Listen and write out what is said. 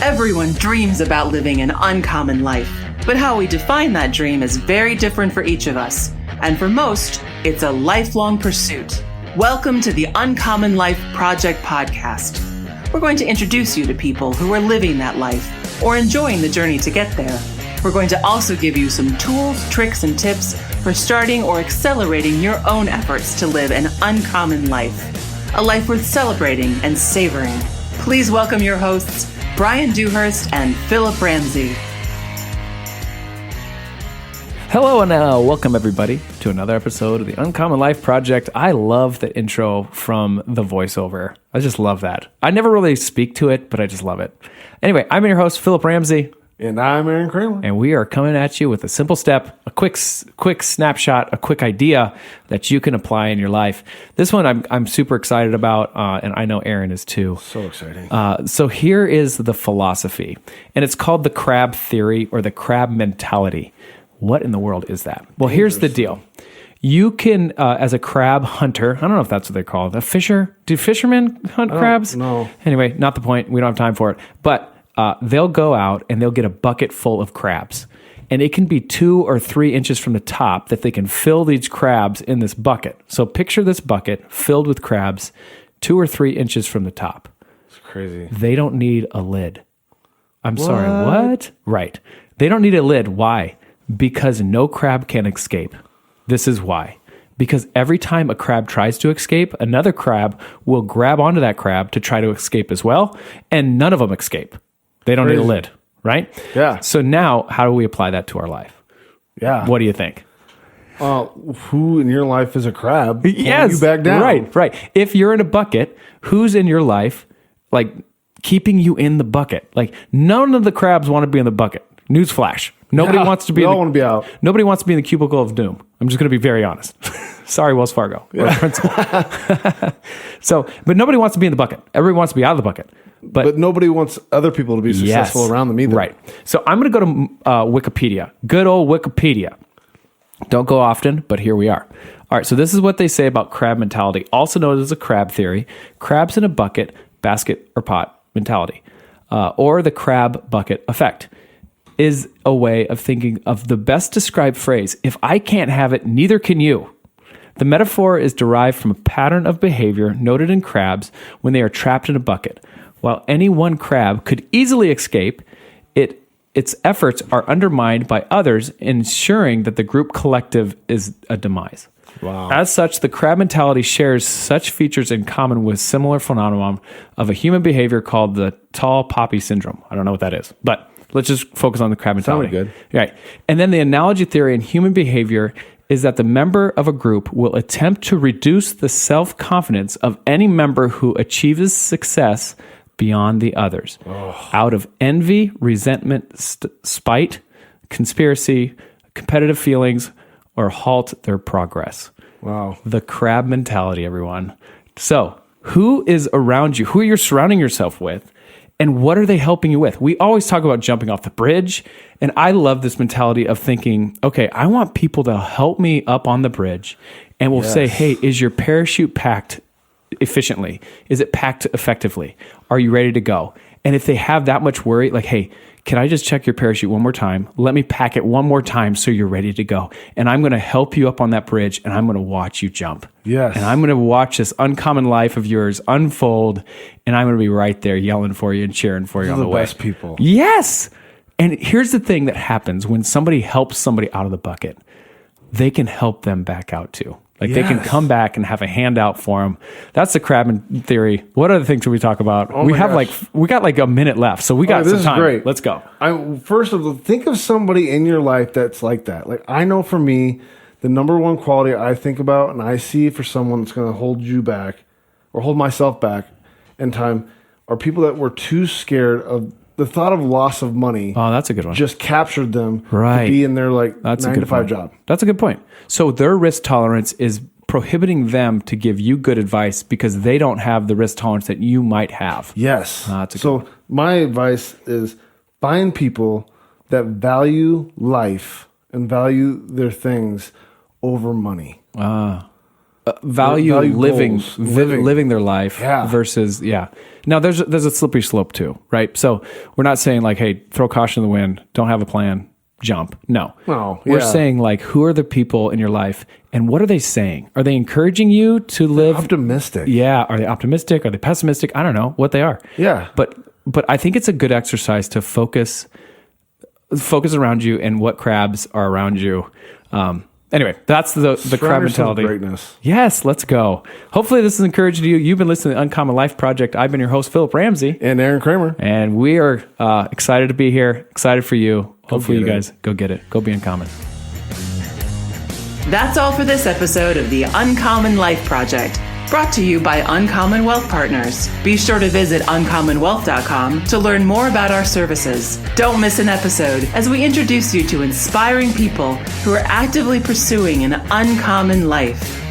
Everyone dreams about living an uncommon life, but how we define that dream is very different for each of us. And for most, it's a lifelong pursuit. Welcome to the Uncommon Life Project podcast. We're going to introduce you to people who are living that life or enjoying the journey to get there. We're going to also give you some tools, tricks, and tips for starting or accelerating your own efforts to live an uncommon life, a life worth celebrating and savoring. Please welcome your hosts, Brian Dewhurst and Philip Ramsey. Hello and welcome everybody to another episode of the Uncommon Life Project. I love the intro from the voiceover. I just love that. I never really speak to it, but I just love it. Anyway, I'm your host, Philip Ramsey. And I'm Aaron Kramer. And we are coming at you with a simple step, a quick snapshot, a quick idea that you can apply in your life. This one I'm super excited about, and I know Aaron is too. So exciting. So here is the philosophy, and it's called the crab theory or the crab mentality. What in the world is that? Well, here's the deal. You can, as a crab hunter, I don't know if that's what they're called, a fisher. Do fishermen hunt crabs? No. Anyway, not the point. We don't have time for it. But they'll go out and they'll get a bucket full of crabs. And it can be 2 or 3 inches from the top that they can fill these crabs in this bucket. So picture this bucket filled with crabs 2 or 3 inches from the top. It's crazy. They don't need a lid. I'm sorry, what? Right. They don't need a lid. Why? Because no crab can escape. This is why. Because every time a crab tries to escape, another crab will grab onto that crab to try to escape as well, and none of them escape. They don't need a lid, right? Yeah. So now, how do we apply that to our life? Yeah. What do you think? Who in your life is a crab? Yes. You back down. Right. If you're in a bucket, who's in your life, like, keeping you in the bucket? Like, none of the crabs want to be in the bucket. Newsflash. Nobody wants to be. We all want to be out. Nobody wants to be in the cubicle of doom. I'm just going to be very honest. Sorry, Wells Fargo or principal. But nobody wants to be in the bucket. Everybody wants to be out of the bucket. But nobody wants other people to be successful around them either. Right. So I'm going to go to Wikipedia. Good old Wikipedia. Don't go often, but here we are. All right. So this is what they say about crab mentality, also known as the crab theory: crabs in a bucket, basket, or pot mentality, or the crab bucket effect. Is a way of thinking of the best described phrase: if I can't have it, neither can you. The metaphor is derived from a pattern of behavior noted in crabs when they are trapped in a bucket. While any one crab could easily escape, its efforts are undermined by others, ensuring that the group collective is a demise. Wow. As such, the crab mentality shares such features in common with similar phenomenon of a human behavior called the tall poppy syndrome. I don't know what that is, but let's just focus on the crab mentality. Sounded good. Right. And then the analogy theory in human behavior is that the member of a group will attempt to reduce the self-confidence of any member who achieves success beyond the others out of envy, resentment, spite, conspiracy, competitive feelings, or halt their progress. Wow. The crab mentality, everyone. So who is around you? Who are you surrounding yourself with? And what are they helping you with? We always talk about jumping off the bridge. And I love this mentality of thinking, okay, I want people to help me up on the bridge. And we'll say, hey, is your parachute packed efficiently? Is it packed effectively? Are you ready to go? And if they have that much worry, like, hey, can I just check your parachute one more time? Let me pack it one more time so you're ready to go. And I'm going to help you up on that bridge, and I'm going to watch you jump. Yes. And I'm going to watch this uncommon life of yours unfold, and I'm going to be right there yelling for you and cheering for you on the way. Those are the best people. Yes. And here's the thing that happens when somebody helps somebody out of the bucket. They can help them back out too. Like they can come back and have a handout for them. That's the crab theory. What other things should we talk about? We got like a minute left, so we got some time. Great. Let's go. First of all, think of somebody in your life that's like that. Like I know for me, the number one quality I think about and I see for someone that's going to hold you back or hold myself back in time are people that were too scared of the thought of loss of money. Oh, that's a good one. Just captured them to be in their that's 9 to 5 job. That's a good point. So their risk tolerance is prohibiting them to give you good advice because they don't have the risk tolerance that you might have. Yes. That's a good so my advice is find people that value life and value their things over money. value living goals, living. living their life Yeah. versus Now there's a slippery slope too, right? So we're not saying like, hey, throw caution in the wind, don't have a plan, jump. No. We're saying like, who are the people in your life and what are they saying? Are they encouraging you to live Optimistic. Yeah. Are they optimistic? Are they pessimistic? I don't know what they are. Yeah. But I think it's a good exercise to focus around you and what crabs are around you. Anyway, that's the crab mentality. Greatness. Yes, let's go. Hopefully this has encouraged you. You've been listening to the Uncommon Life Project. I've been your host, Philip Ramsey. And Aaron Kramer. And we are excited to be here, excited for you. Hopefully you get it. guys go get it. Go be uncommon. That's all for this episode of the Uncommon Life Project, brought to you by Uncommon Wealth Partners. Be sure to visit uncommonwealth.com to learn more about our services. Don't miss an episode as we introduce you to inspiring people who are actively pursuing an uncommon life.